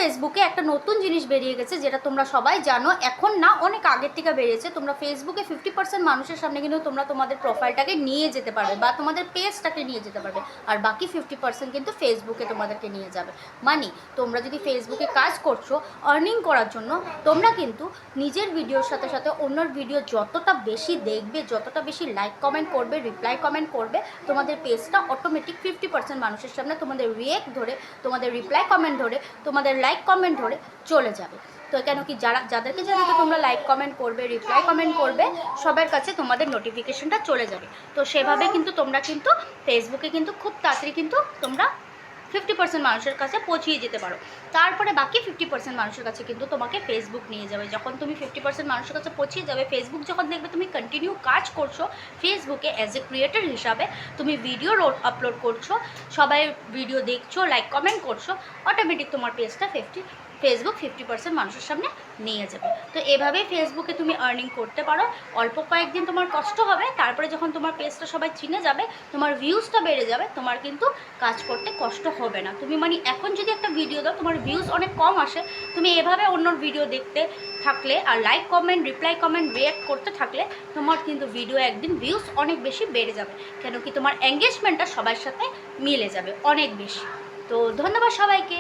ফেসবুকে একটা নতুন জিনিস বেরিয়ে গেছে, যেটা তোমরা সবাই জানো, এখন না অনেক আগের থেকে বেরিয়েছে। তোমরা ফেসবুকে 50% মানুষের সামনে কিন্তু তোমরা তোমাদের প্রোফাইলটাকে নিয়ে যেতে পারবে বা তোমাদের পেজটাকে নিয়ে যেতে পারবে, আর বাকি 50% কিন্তু ফেসবুকে তোমাদেরকে নিয়ে যাবে। মানে তোমরা যদি ফেসবুকে কাজ করছো আর্নিং করার জন্য, তোমরা কিন্তু নিজের ভিডিওর সাথে সাথে অন্যর ভিডিও যতটা বেশি দেখবে, যতটা বেশি লাইক কমেন্ট করবে, রিপ্লাই কমেন্ট করবে, তোমাদের পেজটা অটোমেটিক 50% মানুষের সামনে তোমাদের রিয়েক্ট ধরে, তোমাদের রিপ্লাই কমেন্ট ধরে, তোমাদের লাইক কমেন্ট ধরে চলে যাবে। তো কেন কি যাদেরকে তোমরা লাইক কমেন্ট করবে, রিপ্লাই কমেন্ট করবে, সবার কাছে তোমাদের নোটিফিকেশনটা চলে যাবে। তো সেভাবে কিন্তু তোমরা কিন্তু ফেসবুকে কিন্তু খুব তাড়াতাড়ি কিন্তু তোমরা 50% মানুষের কাছে পৌঁছিয়ে যেতে পারো। তারপরে বাকি 50% মানুষের কাছে কিন্তু তোমাকে ফেসবুক নিয়ে যাবে। যখন তুমি 50% মানুষের কাছে পৌঁছিয়ে যাবে, ফেসবুক যখন দেখবে তুমি কন্টিনিউ কাজ করছো ফেসবুকে অ্যাজ এ ক্রিয়েটর হিসাবে, তুমি ভিডিও আপলোড করছো, সবাই ভিডিও দেখছো, লাইক কমেন্ট করছো, অটোমেটিক তোমার পেজটা ফেসবুক 50% মানুষের সামনে নিয়ে যাবে। তো এভাবেই ফেসবুকে তুমি আর্নিং করতে পারো। অল্প কয়েকদিন তোমার কষ্ট হবে, তারপরে যখন তোমার পেজটা সবাই চিনে যাবে, তোমার ভিউজটা বেড়ে যাবে, তোমার কিন্তু কাজ করতে কষ্ট হবে না। তুমি মানে এখন যদি একটা ভিডিও দাও, তোমার ভিউজ অনেক কম আসে, তুমি এভাবে অন্যর ভিডিও দেখতে থাকলে আর like comment, reply comment, react করতে থাকলে তোমার কিন্তু ভিডিও একদিন ভিউজ অনেক বেশি বেড়ে যাবে। কেন কি তোমার এঙ্গেজমেন্টটা সবার সাথে মিলে যাবে অনেক বেশি। তো ধন্যবাদ সবাইকে।